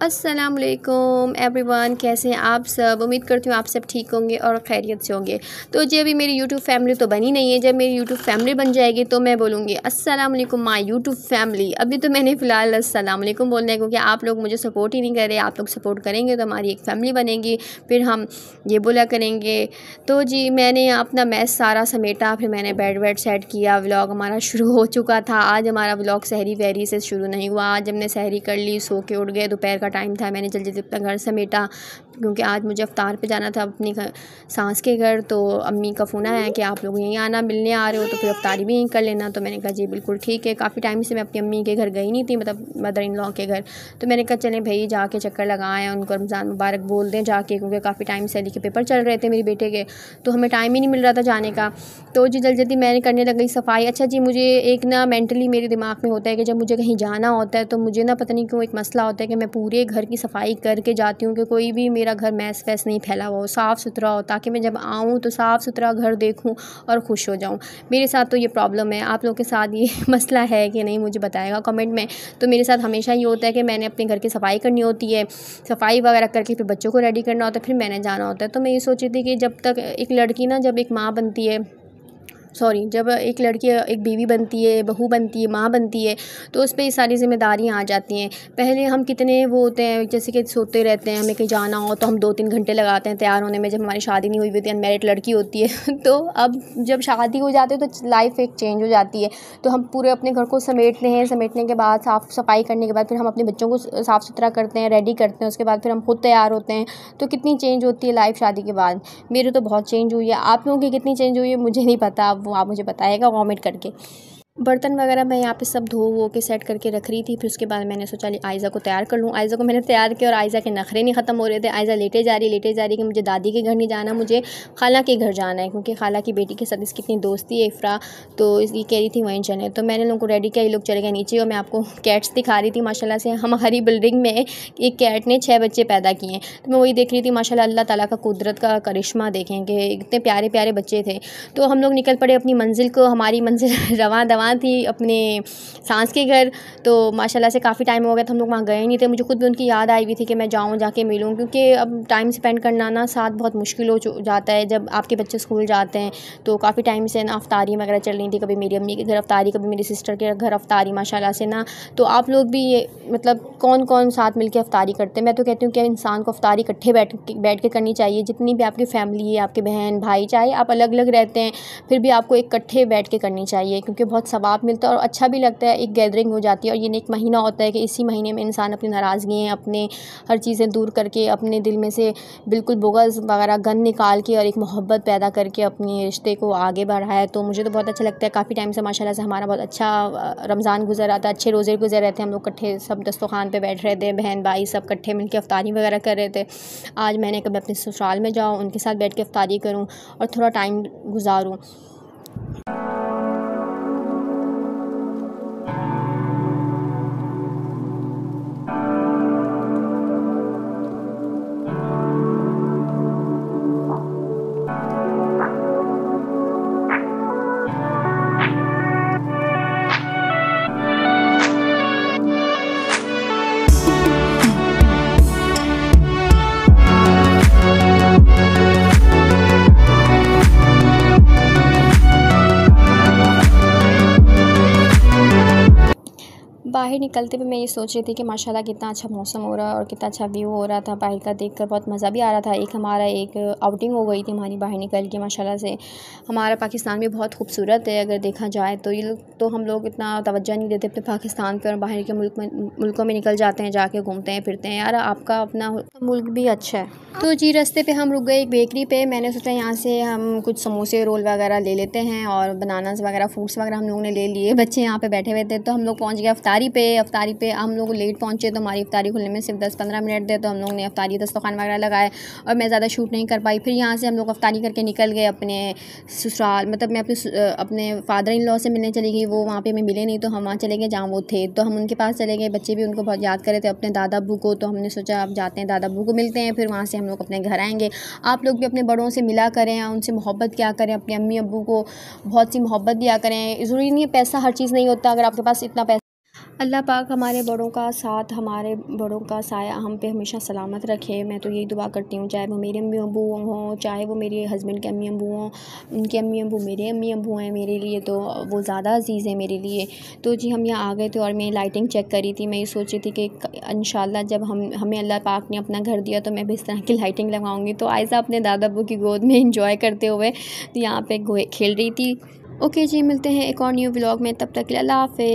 अस्सलाम वालेकुम एवरीवन, कैसे हैं आप सब। उम्मीद करती हूँ आप सब ठीक होंगे और खैरियत से होंगे। तो जी अभी मेरी यूट्यूब फैमिली तो बनी नहीं है। जब मेरी यूट्यूब फैमिली बन जाएगी तो मैं बोलूँगी अस्सलाम वालेकुम माय यूट्यूब फैमिली। अभी तो मैंने फ़िलहाल अस्सलाम वालेकुम बोलना है, क्योंकि आप लोग मुझे सपोर्ट ही नहीं कर रहे। आप लोग सपोर्ट करेंगे तो हमारी एक फैमिली बनेगी, फिर हम ये बोला करेंगे। तो जी मैंने अपना मैस सारा समेटा, फिर मैंने बेड वेड सेट किया। व्लॉग हमारा शुरू हो चुका था। आज हमारा व्लॉग सहरी वहरी से शुरू नहीं हुआ। आज हमने सहरी कर ली, सो के उठ गए। दोपहर का टाइम था, मैंने जल्दी जल्दी अपना घर समेटा, क्योंकि आज मुझे अफ्तार पे जाना था अपनी सास के घर। तो अम्मी का फ़ोन आया कि आप लोग यहीं आना, मिलने आ रहे हो तो फिर अफ्तारी भी यहीं कर लेना। तो मैंने कहा जी बिल्कुल ठीक है। काफ़ी टाइम से मैं अपनी अम्मी के घर गई नहीं थी, मतलब मदर इन लॉ के घर। तो मैंने कहा चलें भाई जाके चक्कर लगाएं, उनको रमज़ान मुबारक बोल दें जाके, क्योंकि काफ़ी टाइम से अली के पेपर चल रहे थे मेरे बेटे के, तो हमें टाइम ही नहीं मिल रहा था जाने का। तो जी जल्दी जल्दी मैंने करने लग गई सफाई। अच्छा जी, मुझे एक ना मेंटली मेरे दिमाग में होता है कि जब मुझे कहीं जाना होता है तो मुझे ना पता नहीं क्यों एक मसला होता है कि मैं पूरे घर की सफाई करके जाती हूँ, कि कोई भी मेरा घर मैस वैस नहीं फैला हुआ हो, साफ़ सुथरा हो, ताकि मैं जब आऊँ तो साफ़ सुथरा घर देखूँ और खुश हो जाऊँ। मेरे साथ तो ये प्रॉब्लम है। आप लोगों के साथ ये मसला है कि नहीं मुझे बताएगा कमेंट में। तो मेरे साथ हमेशा ये होता है कि मैंने अपने घर की सफाई करनी होती है, सफाई वगैरह करके फिर बच्चों को रेडी करना होता है, फिर मैंने जाना होता है। तो मैं ये सोच रही थी कि जब तक एक लड़की ना, जब एक माँ बनती है, जब एक लड़की एक बीवी बनती है, बहू बनती है, माँ बनती है, तो उस पे ये सारी ज़िम्मेदारियाँ आ जाती हैं। पहले हम कितने वो होते हैं, जैसे कि सोते रहते हैं, हमें कहीं जाना हो तो हम 2-3 घंटे लगाते हैं तैयार होने में, जब हमारी शादी नहीं हुई हुई थी, अनमैरिड लड़की होती है। तो अब जब शादी हो जाती है तो लाइफ एक चेंज हो जाती है। तो हम पूरे अपने घर को समेटते हैं, समेटने के बाद साफ़ सफाई करने के बाद फिर हम अपने बच्चों को साफ़ सुथरा करते हैं, रेडी करते हैं, उसके बाद फिर हम खुद तैयार होते हैं। तो कितनी चेंज होती है लाइफ शादी के बाद। मेरी तो बहुत चेंज हुई है। आप लोगों की कितनी चेंज हुई है मुझे नहीं पता, वो आप मुझे बताइएगा कमेंट करके। बर्तन वगैरह मैं यहाँ पे सब धो वो के सेट करके रख रही थी। फिर उसके बाद मैंने सोचा आयज़ा को तैयार कर लूँ। आयज़ा को मैंने तैयार किया और आयज़ा के नखरे नहीं ख़त्म हो रहे थे। आयज़ा लेटे जा रही कि मुझे दादी के घर नहीं जाना, मुझे खाला के घर जाना है, क्योंकि खाला की बेटी के साथ इसकी इतनी दोस्ती है इफ़रा, तो इसलिए कह रही थी वहीं चले। तो मैंने लोगों को रेडी किया, ये लोग चले गए नीचे और मैं आपको कैट्स दिखा रही थी। माशाल्लाह से हमारी बिल्डिंग में एक कैट ने 6 बच्चे पैदा किए हैं। तो मैं वही देख रही थी। माशाल्लाह अल्लाह ताला का कुदरत का करिश्मा देखें कि इतने प्यारे प्यारे बच्चे थे। तो हम लोग निकल पड़े अपनी मंजिल को। हमारी मंजिल रवां दवां थी अपने सास के घर। तो माशाल्लाह से काफ़ी टाइम हो गया था हम लोग वहाँ गए नहीं थे। मुझे खुद भी उनकी याद आई हुई थी कि मैं जाऊँ, जाके मिलूँ, क्योंकि अब टाइम स्पेंड करना ना साथ बहुत मुश्किल हो जाता है जब आपके बच्चे स्कूल जाते हैं। तो काफ़ी टाइम से ना अफ्तारी वगैरह चल रही थी, कभी मेरी अम्मी के घर अफ्तारी, कभी मेरी सिस्टर के घर अफ्तारी माशाल्लाह से ना। तो आप लोग भी ये मतलब कौन कौन साथ मिल के अफ्तारी करते हैं? मैं तो कहती हूँ कि इंसान को अफ्तारी इकट्ठे बैठ के करनी चाहिए। जितनी भी आपकी फैमिली है, आपके बहन भाई, चाहे आप अलग अलग रहते हैं, फिर भी आपको इकट्ठे बैठ के करनी चाहिए, क्योंकि बहुत सवाब मिलता है और अच्छा भी लगता है। एक गैदरिंग हो जाती है और ये एक महीना होता है कि इसी महीने में इंसान अपनी नाराज़गी अपने हर चीज़ें दूर करके, अपने दिल में से बिल्कुल बुग़्ज़ वगैरह गन निकाल के और एक मोहब्बत पैदा करके अपने रिश्ते को आगे बढ़ाए। तो मुझे तो बहुत अच्छा लगता है। काफ़ी टाइम से माशाल्लाह से हमारा बहुत अच्छा रमज़ान गुजर रहा था, अच्छे रोज़े गुजर रहे थे। हम लोग इकट्ठे सब दस्तरख़्वान पे बैठ रहे थे, बहन भाई सब इकट्ठे मिलकर अफ्तारी वगैरह कर रहे थे। आज मैंने कभी अपने ससुराल में जाऊँ, उनके साथ बैठ के अफ्तारी करूँ और थोड़ा टाइम गुजारूँ। बाहर निकलते हुए मैं ये सोच रही थी कि माशाल्लाह कितना अच्छा मौसम हो रहा है और कितना अच्छा व्यू हो रहा था बाहर का, देखकर बहुत मज़ा भी आ रहा था। एक आउटिंग हो गई थी हमारी बाहर निकल के। माशाल्लाह से हमारा पाकिस्तान भी बहुत खूबसूरत है अगर देखा जाए तो। ये लोग तो हम लोग इतना तवज्जो नहीं देते अपने पाकिस्तान पर, बाहर के मुल्कों में निकल जाते हैं, जाके घूमते हैं फिरते हैं। यार आपका अपना मुल्क भी अच्छा है। तो जी रास्ते पे हम रुक गए एक बेकरी पे। मैंने सोचा यहाँ से हम कुछ समोसे रोल वगैरह ले लेते हैं और बनानास वगैरह फ्रूट्स वगैरह हम लोगों ने ले लिए। बच्चे यहाँ पे बैठे हुए थे तो हम लोग पहुँच गए अफ्तारी पे हम लोग लेट पहुँचे, तो हमारी अफ्तारी खुलने में सिर्फ 10-15 मिनट थे। तो हम लोग ने अफ्तारी दस्तरख़्वान वगैरह लगाए और मैं ज़्यादा शूट नहीं कर पाई। फिर यहाँ से हम लोग अफ्तारी करके निकल गए अपने ससुराल, मतलब मैं अपने फादर इन लॉ से मिलने चली गई। वो वहाँ पे हमें मिले नहीं, तो हम वहाँ चले गए जहाँ वो थे, तो हम उनके पास चले गए। बच्चे भी उनको बहुत याद कर रहे थे अपने दादा अब्बू को, तो हमने सोचा अब जाते हैं दादा अब्बू को मिलते हैं, फिर वहाँ से हम लोग अपने घर आएँगे। आप लोग भी अपने बड़ों से मिला करें, उनसे मोहब्बत किया करें, अपने अम्मी अब्बू को बहुत सी मोहब्बत दिया करें। ज़रूरी नहीं है पैसा हर चीज़ नहीं होता। अगर आपके पास इतना पैसा अल्लाह पाक हमारे बड़ों का साथ, हमारे बड़ों का साया हम पे हमेशा सलामत रखे। मैं तो यही दुआ करती हूँ, चाहे वो मेरे अम्मी अबू हों, चाहे वो मेरे हस्बैंड के अम्मी अबू हों, उनके अम्मी अबू मेरे अम्मी अबू हैं, मेरे लिए तो वो ज़्यादा अज़ीज़ है मेरे लिए। तो जी हम यहाँ आ गए थे और मैं लाइटिंग चेक करी थी। मैं ये सोच रही थी कि इंशाल्लाह जब हमें अल्लाह पाक ने अपना घर दिया तो मैं भी इस तरह की लाइटिंग लगाऊंगी। तो आयशा अपने दादा अबू की गोद में इंजॉय करते हुए यहाँ पे खेल रही थी। ओके जी, मिलते हैं एक और न्यू व्लॉग में, तब तक के लिए अल्लाह हाफ़िज़।